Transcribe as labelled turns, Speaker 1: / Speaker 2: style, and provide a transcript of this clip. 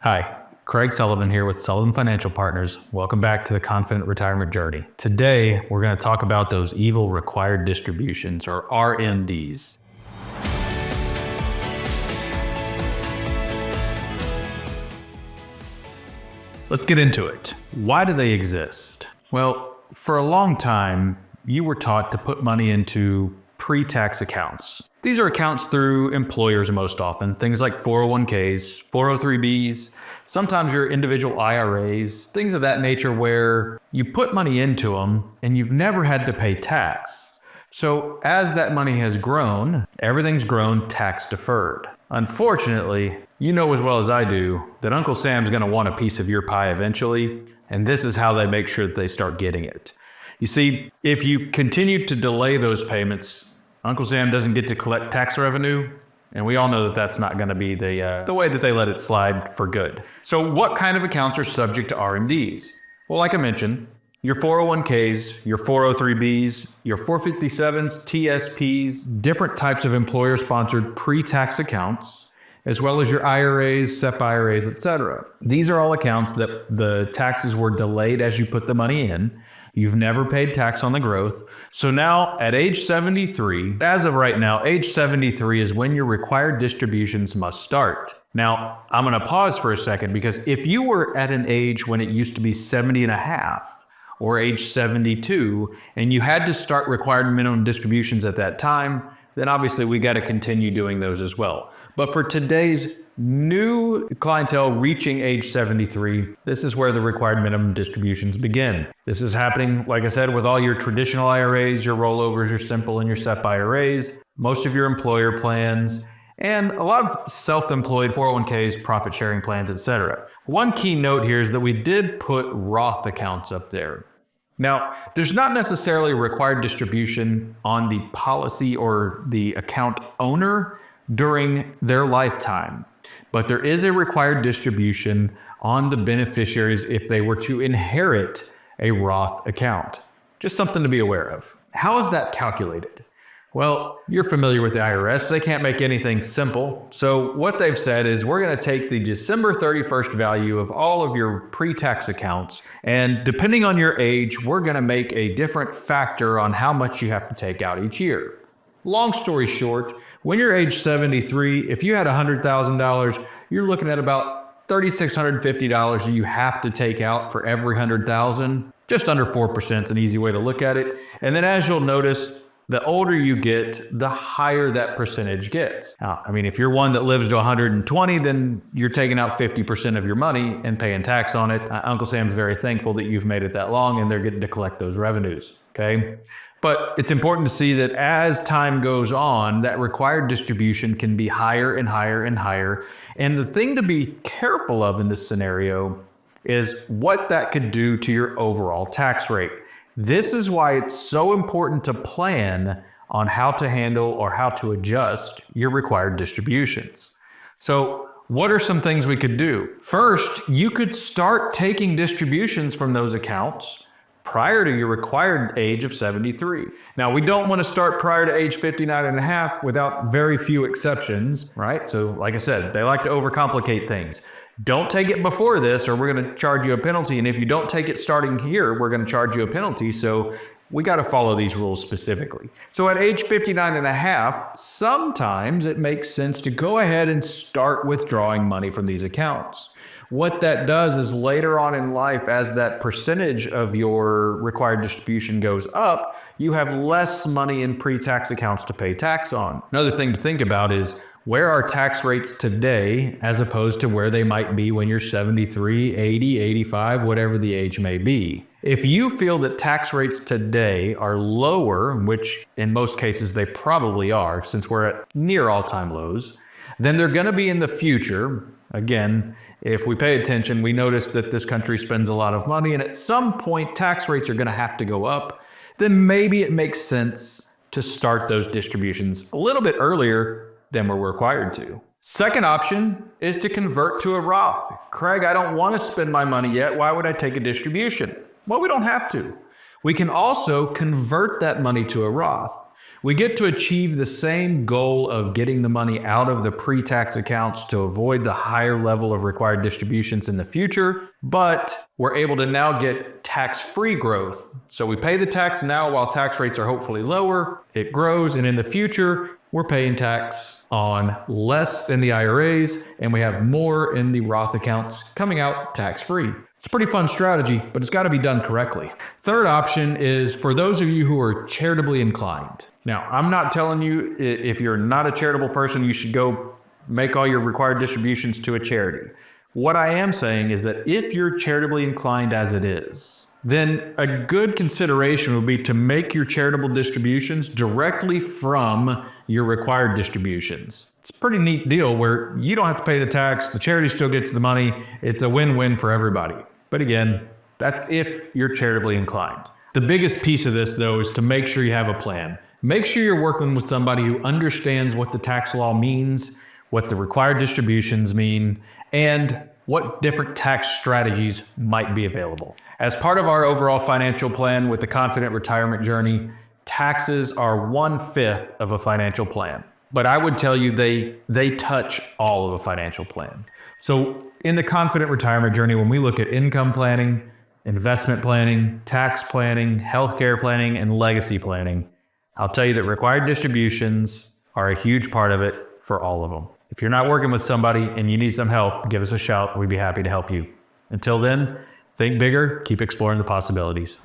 Speaker 1: Hi, Craig Sullivan here with Sullivan Financial Partners. Welcome back to the Confident Retirement Journey. Today, we're going to talk about those evil required distributions, or RMDs. Let's get into it. Why do they exist? Well, for a long time, you were taught to put money into pre-tax accounts. These are accounts through employers most often, things like 401ks, 403bs, sometimes your individual IRAs, things of that nature where you put money into them and you've never had to pay tax. So as that money has grown, everything's grown tax deferred. Unfortunately, you know as well as I do that Uncle Sam's going to want a piece of your pie eventually, and this is how they make sure that they start getting it. You see, if you continue to delay those payments, Uncle Sam doesn't get to collect tax revenue, and we all know that that's not going to be the way that they let it slide for good. So what kind of accounts are subject to RMDs? Well, like I mentioned, your 401ks, your 403bs, your 457s, TSPs, different types of employer-sponsored pre-tax accounts, as well as your IRAs, SEP IRAs, etc. These are all accounts that the taxes were delayed as you put the money in. You've never paid tax on the growth. So now at age 73, as of right now, age 73 is when your required distributions must start. Now, I'm going to pause for a second because if you were at an age when it used to be 70 and a half or age 72 and you had to start required minimum distributions at that time, then obviously we got to continue doing those as well. But for today's new clientele reaching age 73, this is where the required minimum distributions begin. This is happening, like I said, with all your traditional IRAs, your rollovers, your simple and your SEP IRAs, most of your employer plans, and a lot of self-employed 401ks, profit sharing plans, etc. One key note here is that we did put Roth accounts up there. Now, there's not necessarily a required distribution on the policy or the account owner during their lifetime, but there is a required distribution on the beneficiaries if they were to inherit a Roth account. Just something to be aware of. How is that calculated? Well, you're familiar with the IRS. They can't make anything simple. So what they've said is we're going to take the December 31st value of all of your pre-tax accounts, and depending on your age, we're going to make a different factor on how much you have to take out each year. Long story short, when you're age 73, if you had $100,000, you're looking at about $3,650 that you have to take out for every $100,000. Just under 4% is an easy way to look at it. And then as you'll notice, the older you get, the higher that percentage gets. Now, I mean, if you're one that lives to 120, then you're taking out 50% of your money and paying tax on it. Uncle Sam's very thankful that you've made it that long and they're getting to collect those revenues, okay? But it's important to see that as time goes on, that required distribution can be higher and higher and higher. And the thing to be careful of in this scenario is what that could do to your overall tax rate. This is why it's so important to plan on how to handle or how to adjust your required distributions. So what are some things we could do? First, you could start taking distributions from those accounts prior to your required age of 73. Now, we don't want to start prior to age 59 and a half without very few exceptions, right? So like I said, they like to overcomplicate things. Don't take it before this or we're going to charge you a penalty. And if you don't take it starting here, we're going to charge you a penalty. So we got to follow these rules specifically. So at age 59 and a half, sometimes it makes sense to go ahead and start withdrawing money from these accounts. What that does is later on in life, as that percentage of your required distribution goes up, you have less money in pre-tax accounts to pay tax on. Another thing to think about is where are tax rates today as opposed to where they might be when you're 73, 80, 85, whatever the age may be. If you feel that tax rates today are lower, which in most cases they probably are since we're at near all-time lows, then they're going to be in the future. Again, if we pay attention, we notice that this country spends a lot of money and at some point tax rates are going to have to go up. Then maybe it makes sense to start those distributions a little bit earlier than we're required to. Second option is to convert to a Roth. Craig, I don't want to spend my money yet. Why would I take a distribution? Well, we don't have to. We can also convert that money to a Roth. We get to achieve the same goal of getting the money out of the pre-tax accounts to avoid the higher level of required distributions in the future, but we're able to now get tax-free growth. So we pay the tax now while tax rates are hopefully lower, it grows, and in the future, we're paying tax on less than the IRAs, and we have more in the Roth accounts coming out tax-free. It's a pretty fun strategy, but it's got to be done correctly. Third option is for those of you who are charitably inclined. Now, I'm not telling you if you're not a charitable person, you should go make all your required distributions to a charity. What I am saying is that if you're charitably inclined as it is, then a good consideration would be to make your charitable distributions directly from your required distributions. It's a pretty neat deal where you don't have to pay the tax, the charity still gets the money, it's a win-win for everybody. But again, that's if you're charitably inclined. The biggest piece of this, though, is to make sure you have a plan. Make sure you're working with somebody who understands what the tax law means, what the required distributions mean, and what different tax strategies might be available. As part of our overall financial plan with the Confident Retirement Journey, taxes are 1/5 of a financial plan. But I would tell you they touch all of a financial plan. So in the Confident Retirement Journey, when we look at income planning, investment planning, tax planning, healthcare planning, and legacy planning, I'll tell you that required distributions are a huge part of it for all of them. If you're not working with somebody and you need some help, give us a shout. We'd be happy to help you. Until then, think bigger, keep exploring the possibilities.